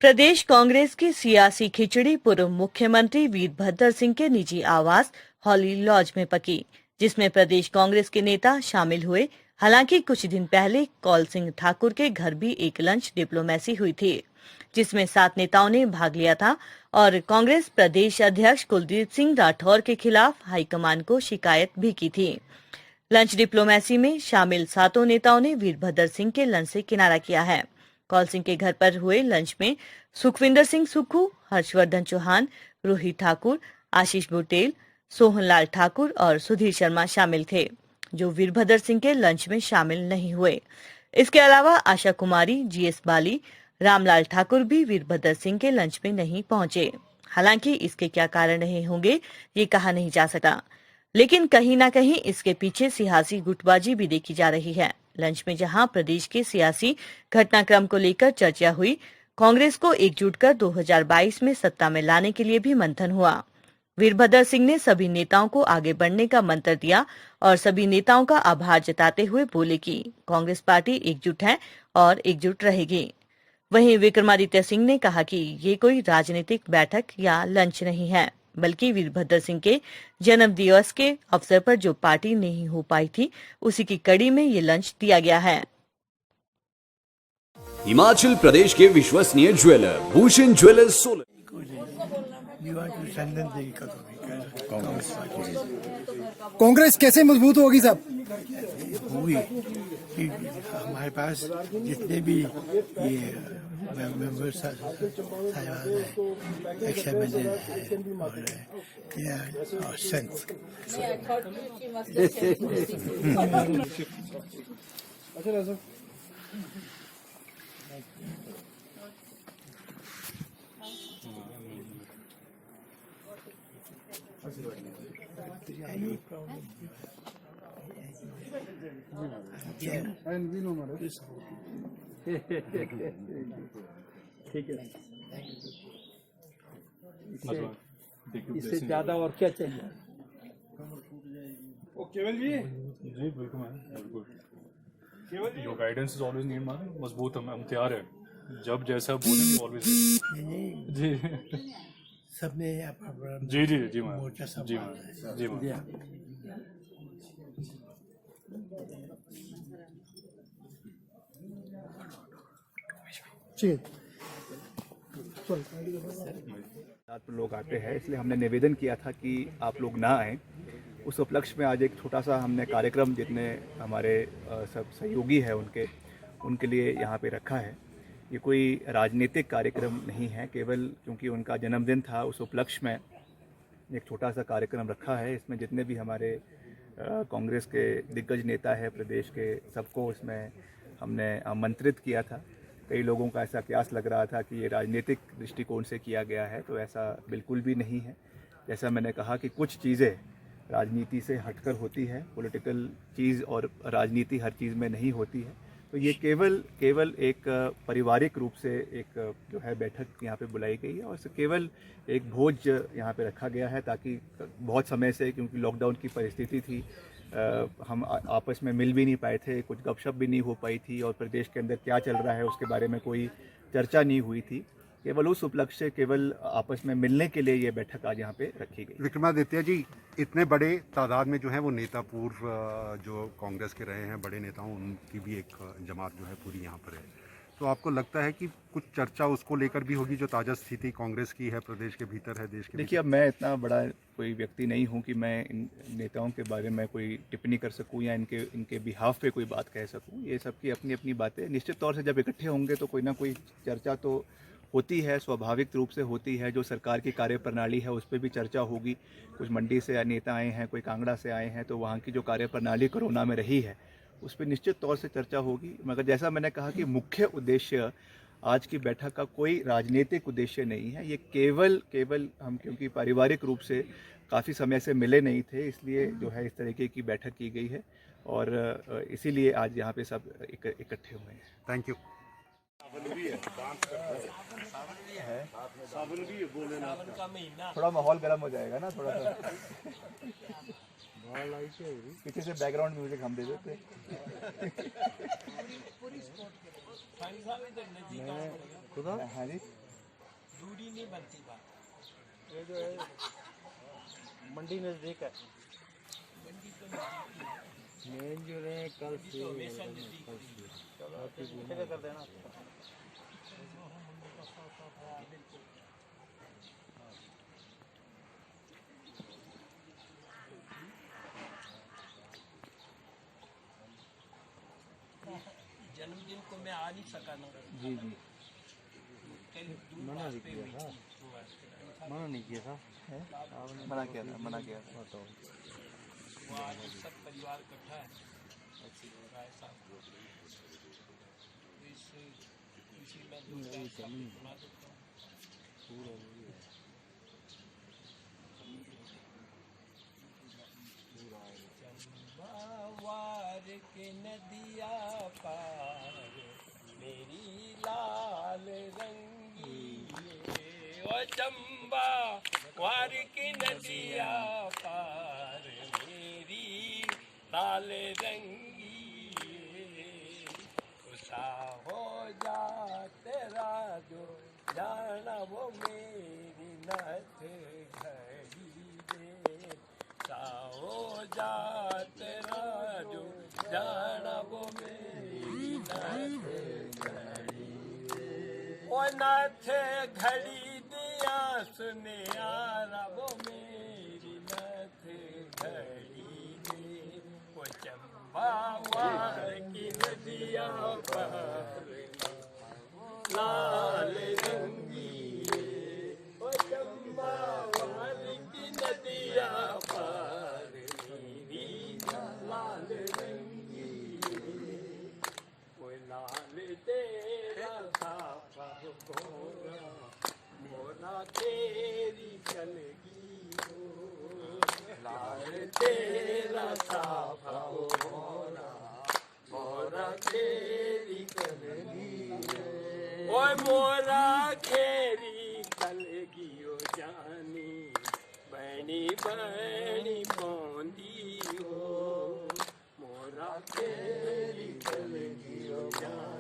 प्रदेश कांग्रेस की सियासी खिचड़ी पूर्व मुख्यमंत्री वीरभद्र सिंह के निजी आवास हॉली लॉज में पकी, जिसमें प्रदेश कांग्रेस के नेता शामिल हुए। हालांकि कुछ दिन पहले कौल सिंह ठाकुर के घर भी एक लंच डिप्लोमेसी हुई थी, जिसमें 7 नेताओं ने भाग लिया था और कांग्रेस प्रदेश अध्यक्ष कुलदीप सिंह राठौर के खिलाफ हाईकमान को शिकायत भी की थी। लंच डिप्लोमेसी में शामिल 7 नेताओं ने वीरभद्र सिंह के लंच से किनारा किया है। कौल सिंह के घर पर हुए लंच में सुखविंदर सिंह सुक्खू, हर्षवर्धन चौहान, रोहित ठाकुर, आशीष बुटेल, सोहनलाल ठाकुर और सुधीर शर्मा शामिल थे, जो वीरभद्र सिंह के लंच में शामिल नहीं हुए। इसके अलावा आशा कुमारी, जीएस बाली, रामलाल ठाकुर भी वीरभद्र सिंह के लंच में नहीं पहुंचे। हालांकि इसके क्या कारण रहे होंगे ये कहा नहीं जा सका, लेकिन कहीं न कहीं इसके पीछे सियासी गुटबाजी भी देखी जा रही है। लंच में जहां प्रदेश के सियासी घटनाक्रम को लेकर चर्चा हुई, कांग्रेस को एकजुट कर 2022 में सत्ता में लाने के लिए भी मंथन हुआ। वीरभद्र सिंह ने सभी नेताओं को आगे बढ़ने का मंत्र दिया और सभी नेताओं का आभार जताते हुए बोले कि कांग्रेस पार्टी एकजुट है और एकजुट रहेगी। वहीं विक्रमादित्य सिंह ने कहा कि ये कोई राजनीतिक बैठक या लंच नहीं है, बल्कि वीरभद्र सिंह के जन्म दिवस के अवसर पर जो पार्टी नहीं हो पाई थी, उसी की कड़ी में ये लंच दिया गया है। हिमाचल प्रदेश के विश्वसनीय ज्वेलर भूषण ज्वेलर्स सोलन। कांग्रेस कैसे मजबूत होगी साहब? होगी कि हमारे पास जितने भी ये मेंबर्स और सेंस ठीक है, इससे ज्यादा और क्या चाहिए? केवल जी बिल्कुल मैम, बिल्कुल। Your guidance is always need ma'am. मजबूत हम तैयार है, जब जैसा बोलेंगे ऑलवेज। जी सबने जी जी जी मैम, जी मैम, जी मैम। सात लोग आते हैं, इसलिए हमने निवेदन किया था कि आप लोग ना आएँ। उस उपलक्ष्य में आज एक छोटा सा हमने कार्यक्रम, जितने हमारे सब सहयोगी हैं उनके लिए यहाँ पे रखा है। ये कोई राजनीतिक कार्यक्रम नहीं है, केवल क्योंकि उनका जन्मदिन था उस उपलक्ष्य में एक छोटा सा कार्यक्रम रखा है। इसमें जितने भी हमारे कांग्रेस के दिग्गज नेता है प्रदेश के, सबको इसमें हमने आमंत्रित किया था। कई लोगों का ऐसा कयास लग रहा था कि ये राजनीतिक दृष्टिकोण से किया गया है, तो ऐसा बिल्कुल भी नहीं है। जैसा मैंने कहा कि कुछ चीज़ें राजनीति से हटकर होती है, पॉलिटिकल चीज़ और राजनीति हर चीज़ में नहीं होती है। तो ये केवल एक पारिवारिक रूप से एक जो है बैठक यहाँ पे बुलाई गई है और केवल एक भोज यहाँ पे रखा गया है, ताकि बहुत समय से, क्योंकि लॉकडाउन की परिस्थिति थी, हम आपस में मिल भी नहीं पाए थे, कुछ गपशप भी नहीं हो पाई थी और प्रदेश के अंदर क्या चल रहा है उसके बारे में कोई चर्चा नहीं हुई थी। केवल उस उपलक्ष्य से, केवल आपस में मिलने के लिए ये बैठक आज यहाँ पे रखी गई। विक्रमादित्य जी, इतने बड़े तादाद में जो है वो नेता पूर्व जो कांग्रेस के रहे हैं, बड़े नेताओं, उनकी भी एक जमात जो है पूरी यहाँ पर है, तो आपको लगता है कि कुछ चर्चा उसको लेकर भी होगी जो ताज़ा स्थिति कांग्रेस की है, प्रदेश के भीतर है, देश के? देखिए, अब मैं इतना बड़ा कोई व्यक्ति नहीं हूँ कि मैं इन नेताओं के बारे में कोई टिप्पणी कर सकूँ या इनके बिहाफ पे कोई बात कह सकूँ। ये सबकी अपनी अपनी बातें, निश्चित तौर से जब इकट्ठे होंगे तो कोई ना कोई चर्चा तो होती है, स्वाभाविक रूप से होती है। जो सरकार की कार्यप्रणाली है उस पर भी चर्चा होगी। कुछ मंडी से नेता आए हैं, कोई कांगड़ा से आए हैं, तो वहाँ की जो कार्यप्रणाली कोरोना में रही है उस पर निश्चित तौर से चर्चा होगी। मगर जैसा मैंने कहा कि मुख्य उद्देश्य आज की बैठक का कोई राजनीतिक उद्देश्य नहीं है। ये केवल हम, क्योंकि पारिवारिक रूप से काफ़ी समय से मिले नहीं थे, इसलिए जो है इस तरीके की बैठक की गई है और इसीलिए आज यहाँ पे सब इकट्ठे हुए हैं। Thank you. थोड़ा माहौल गर्म हो जाएगा ना, थोड़ा सा पीछे से बैकग्राउंड म्यूजिक हम दे देते। हाँ जी। दूरी नहीं बनती बात। ये जो है मंडी नजदीक है, मंडी तो मेन जो है कल से कर देना। जन्मदिन को मैं आ नहीं सका ना। जी जी, मना नहीं किया था, मना नहीं किया था, मना किया था, मना किया था। तो वो आज सब परिवार इकट्ठा है, राय साहब इसी में सुना देता हूँ। चंबावार के नदिया पार मेरी लाल रंगी, ओ चंबा वार की नदिया पार मेरी लाल रंगी, उषा हो जा तेरा जो जाना वो मेरी नाथ घड़ी दे, हो जा तेरा जो जाना वो मेरी नाथ घड़ी दे, ओ नाथ घड़ी दिया सुने यारा वो मेरी नाथ घड़ी दे, वो चंबा वार की नदिया पर लाल रंगी, ओ चंबा वार की नदिया पर मेरी लाल रंगी, वो लाल तेरा साफा गोरा मोरा तेरी कलगी हो, लाल तेरा साफा गोरा मोरा तेरी कलगी हो, ओए मोरा खेरी कलगी हो जानी बनी बनी पौंदी हो, मोरा खेरी कलगी हो जानी